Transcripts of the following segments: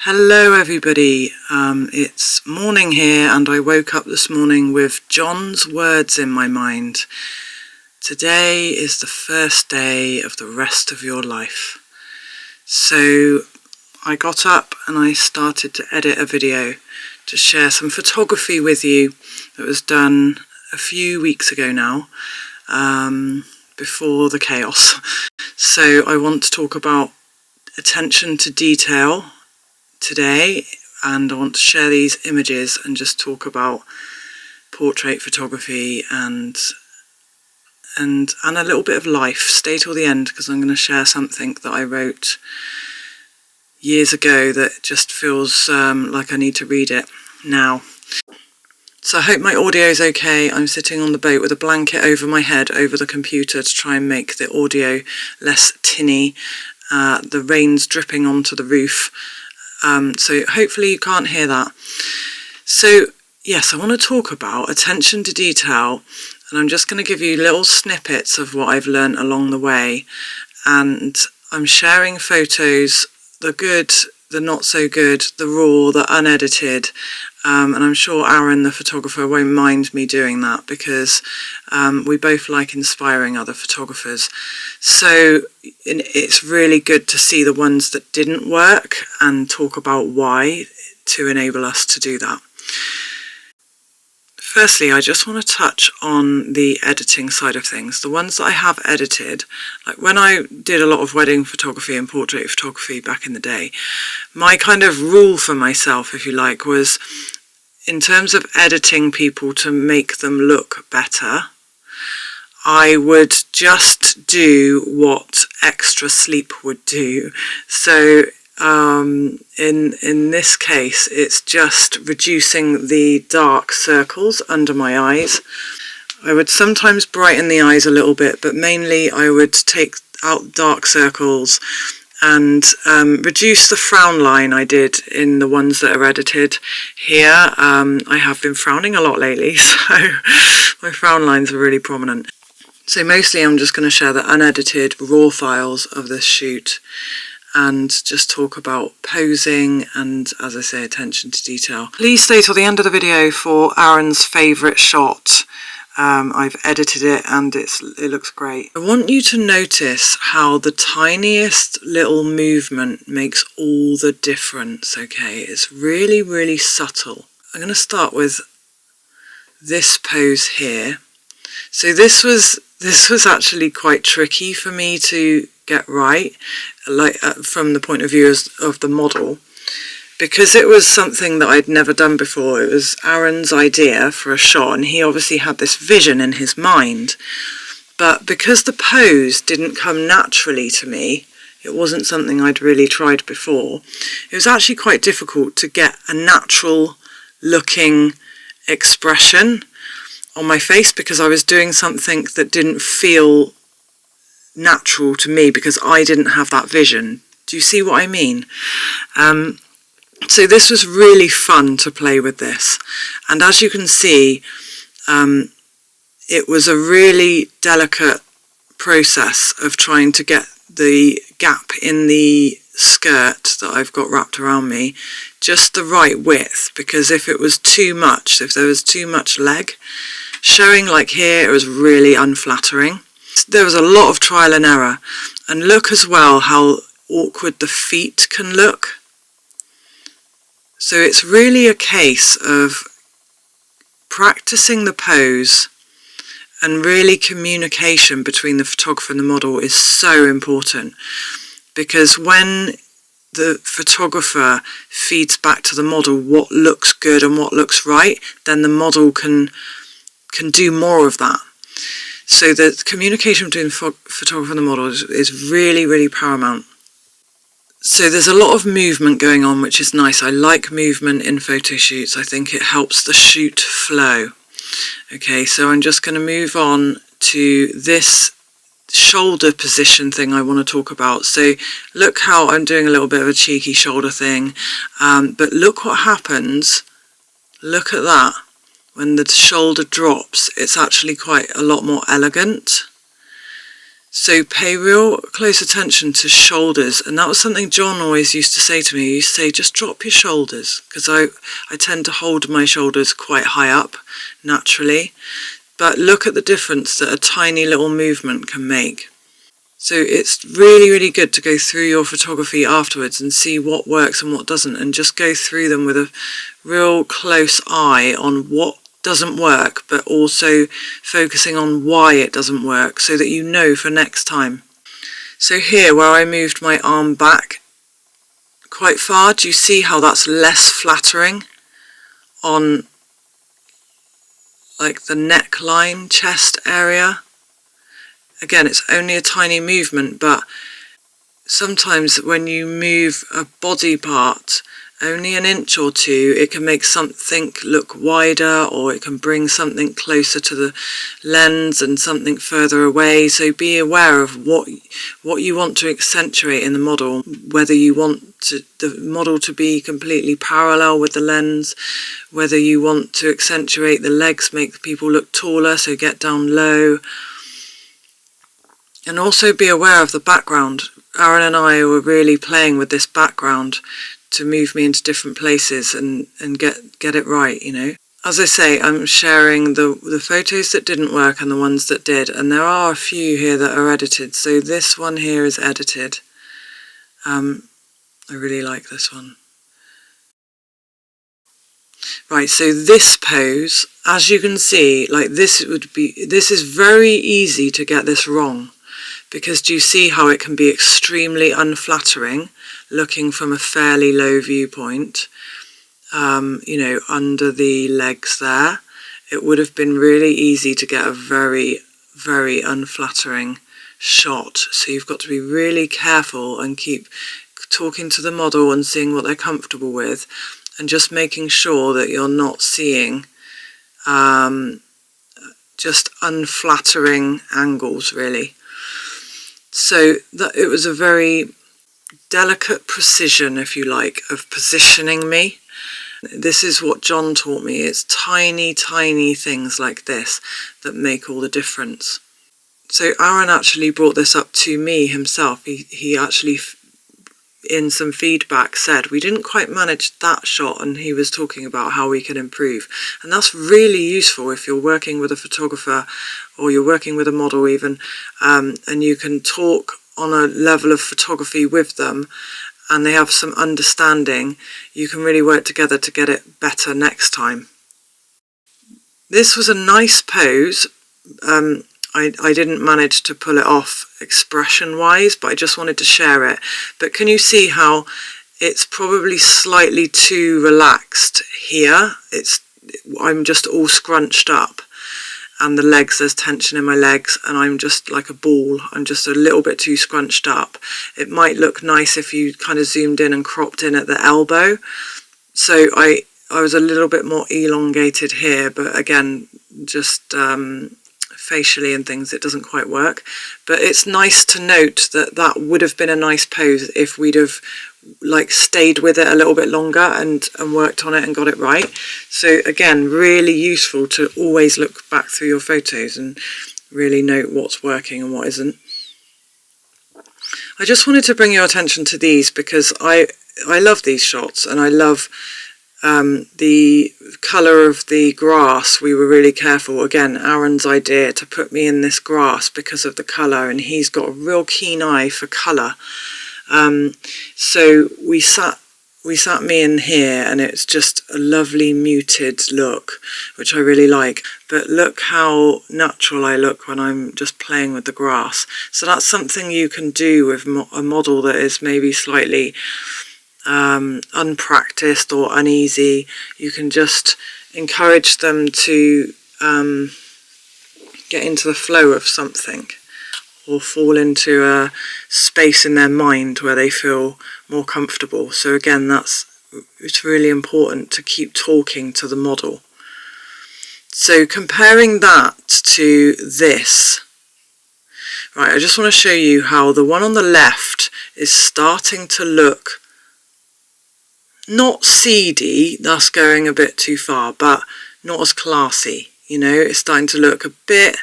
Hello everybody, it's morning here and I woke up this morning with John's words in my mind. Today is the first day of the rest of your life. So I got up and I started to edit a video to share some photography with you that was done a few weeks ago now, before the chaos. So I want to talk about attention to detail today, and I want to share these images and just talk about portrait photography and a little bit of life. Stay till the end because I'm going to share something that I wrote years ago that just feels like I need to read it now. So I hope my audio is okay. I'm sitting on the boat with a blanket over my head over the computer to try and make the audio less tinny. The rain's dripping onto the roof. So hopefully you can't hear that. So yes, I want to talk about attention to detail, and I'm just going to give you little snippets of what I've learned along the way, and I'm sharing photos, the good, the not so good, the raw, the unedited, and I'm sure Aaron the photographer won't mind me doing that because we both like inspiring other photographers. So it's really good to see the ones that didn't work and talk about why to enable us to do that. Firstly, I just want to touch on the editing side of things. The ones that I have edited, like when I did a lot of wedding photography and portrait photography back in the day, my kind of rule for myself, if you like, was in terms of editing people to make them look better, I would just do what extra sleep would do. So in this case, it's just reducing the dark circles under my eyes. I would sometimes brighten the eyes a little bit, but mainly I would take out dark circles and reduce the frown line I did in the ones that are edited here. I have been frowning a lot lately, so my frown lines are really prominent. So mostly I'm just going to share the unedited raw files of this shoot and just talk about posing and, as I say, attention to detail. Please stay till the end of the video for Aaron's favourite shot. I've edited it and it looks great. I want you to notice how the tiniest little movement makes all the difference, okay? It's really, really subtle. I'm going to start with this pose here. So this was actually quite tricky for me to get right, like from the point of view of the model, because it was something that I'd never done before. It was Aaron's idea for a shot, and he obviously had this vision in his mind. But because the pose didn't come naturally to me, it wasn't something I'd really tried before, it was actually quite difficult to get a natural looking expression on my face because I was doing something that didn't feel natural to me because I didn't have that vision. Do you see what I mean? So this was really fun to play with this, and as you can see, it was a really delicate process of trying to get the gap in the skirt that I've got wrapped around me just the right width, because if it was too much, if there was too much leg showing like here, it was really unflattering. There was a lot of trial and error, and look as well how awkward the feet can look. So it's really a case of practicing the pose, and really communication between the photographer and the model is so important, because when the photographer feeds back to the model what looks good and what looks right, then the model can do more of that. So the communication between the photographer and the model is really, really paramount. So there's a lot of movement going on, which is nice. I like movement in photo shoots. I think it helps the shoot flow. Okay, so I'm just going to move on to this shoulder position thing I want to talk about. So look how I'm doing a little bit of a cheeky shoulder thing, but look what happens. Look at that. When the shoulder drops, it's actually quite a lot more elegant. So pay real close attention to shoulders, and that was something John always used to say to me. He used to say, just drop your shoulders, because I tend to hold my shoulders quite high up naturally, but look at the difference that a tiny little movement can make. So it's really, really good to go through your photography afterwards and see what works and what doesn't, and just go through them with a real close eye on what doesn't work, but also focusing on why it doesn't work so that you know for next time. So here, where I moved my arm back quite far, do you see how that's less flattering on like the neckline, chest area? Again, it's only a tiny movement, but sometimes when you move a body part only an inch or two, it can make something look wider, or it can bring something closer to the lens and something further away. So be aware of what you want to accentuate in the model, whether you want the model to be completely parallel with the lens, whether you want to accentuate the legs, make people look taller, so get down low. And also be aware of the background. Aaron and I were really playing with this background to move me into different places and get it right, you know. As I say, I'm sharing the photos that didn't work and the ones that did, and there are a few here that are edited. So this one here is edited. I really like this one. Right, so this pose, as you can see, like this is very easy to get this wrong, because do you see how it can be extremely unflattering looking from a fairly low viewpoint, you know, under the legs there. It would have been really easy to get a very, very unflattering shot. So you've got to be really careful and keep talking to the model and seeing what they're comfortable with, and just making sure that you're not seeing just unflattering angles, really. So that it was a very delicate precision, if you like, of positioning me. This is what John taught me. It's tiny, tiny things like this that make all the difference. So Aaron actually brought this up to me himself. He actually, in some feedback, said we didn't quite manage that shot, and he was talking about how we can improve. And that's really useful if you're working with a photographer or you're working with a model even, and you can talk on a level of photography with them and they have some understanding. You can really work together to get it better next time. This was a nice pose. I didn't manage to pull it off expression wise, but I just wanted to share it. But can you see how it's probably slightly too relaxed here? I'm just all scrunched up, and the legs, there's tension in my legs, and I'm just like a ball. I'm just a little bit too scrunched up. It might look nice if you kind of zoomed in and cropped in at the elbow. So I was a little bit more elongated here, but again, just facially and things, it doesn't quite work. But it's nice to note that that would have been a nice pose if we'd have like stayed with it a little bit longer and worked on it and got it right. So again, really useful to always look back through your photos and really note what's working and what isn't. I just wanted to bring your attention to these because I love these shots, and I love the colour of the grass. We were really careful, again, Aaron's idea, to put me in this grass because of the colour, and he's got a real keen eye for colour. So we sat me in here, and it's just a lovely muted look, which I really like. But look how natural I look when I'm just playing with the grass. So that's something you can do with a model that is maybe slightly unpracticed or uneasy. You can just encourage them to get into the flow of something, or fall into a space in their mind where they feel more comfortable. So again, it's really important to keep talking to the model. So comparing that to this, right, I just want to show you how the one on the left is starting to look not seedy, that's going a bit too far, but not as classy, you know. It's starting to look a bit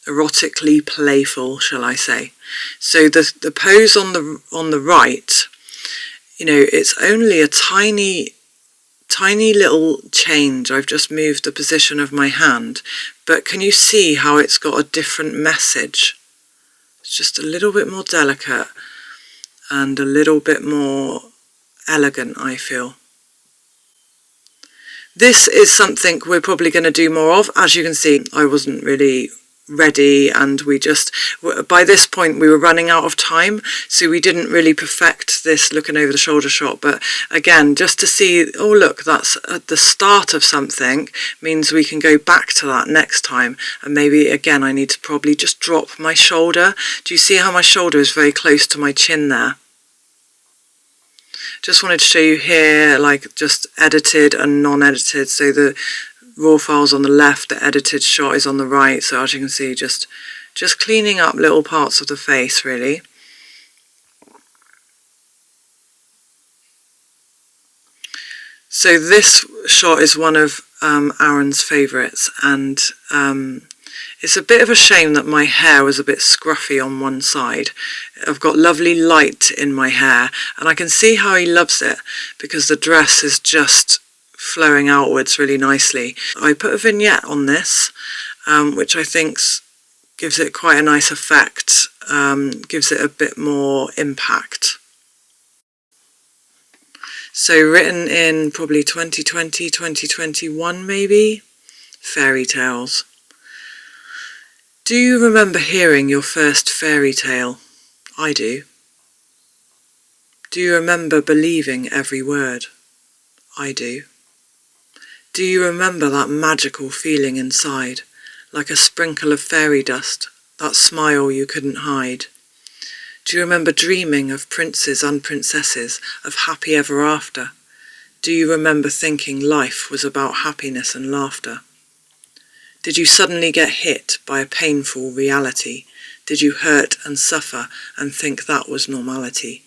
erotically playful, shall I say. So the pose on the right, you know, it's only a tiny little change. I've just moved the position of my hand, but can you see how it's got a different message? It's just a little bit more delicate and a little bit more elegant, I feel. This is something we're probably going to do more of. As you can see, I wasn't really ready, and by this point we were running out of time, so we didn't really perfect this looking over the shoulder shot. But again, just to see, oh look, that's at the start of something, means we can go back to that next time. And maybe again I need to probably just drop my shoulder. Do you see how my shoulder is very close to my chin there? Just wanted to show you here, like just edited and non-edited. So the raw file's on the left, the edited shot is on the right. So as you can see, just cleaning up little parts of the face, really. So this shot is one of Aaron's favourites, and it's a bit of a shame that my hair was a bit scruffy on one side. I've got lovely light in my hair, and I can see how he loves it because the dress is just flowing outwards really nicely. I put a vignette on this, which I think gives it quite a nice effect, gives it a bit more impact. So written in probably 2020, 2021 maybe, fairy tales. Do you remember hearing your first fairy tale? I do. Do you remember believing every word? I do. Do you remember that magical feeling inside, like a sprinkle of fairy dust, that smile you couldn't hide? Do you remember dreaming of princes and princesses, of happy ever after? Do you remember thinking life was about happiness and laughter? Did you suddenly get hit by a painful reality? Did you hurt and suffer and think that was normality?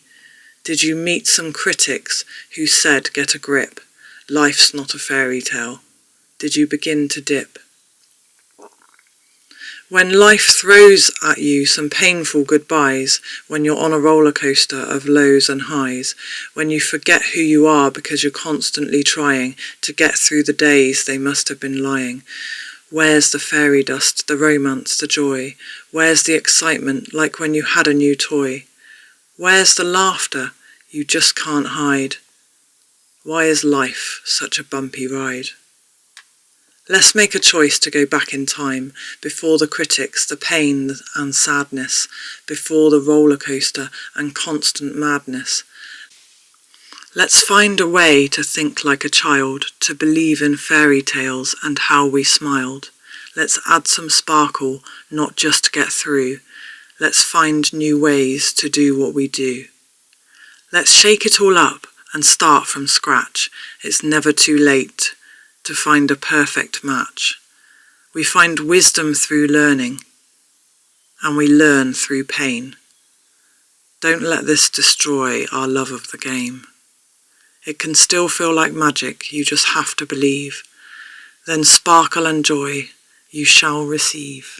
Did you meet some critics who said, get a grip, life's not a fairy tale? Did you begin to dip? When life throws at you some painful goodbyes, when you're on a roller coaster of lows and highs, when you forget who you are because you're constantly trying to get through the days they must have been lying, where's the fairy dust, the romance, the joy? Where's the excitement, like when you had a new toy? Where's the laughter you just can't hide? Why is life such a bumpy ride? Let's make a choice to go back in time, before the critics, the pain and sadness, before the roller coaster and constant madness. Let's find a way to think like a child, to believe in fairy tales and how we smiled. Let's add some sparkle, not just get through. Let's find new ways to do what we do. Let's shake it all up and start from scratch. It's never too late to find a perfect match. We find wisdom through learning, and we learn through pain. Don't let this destroy our love of the game. It can still feel like magic, you just have to believe. Then sparkle and joy you shall receive.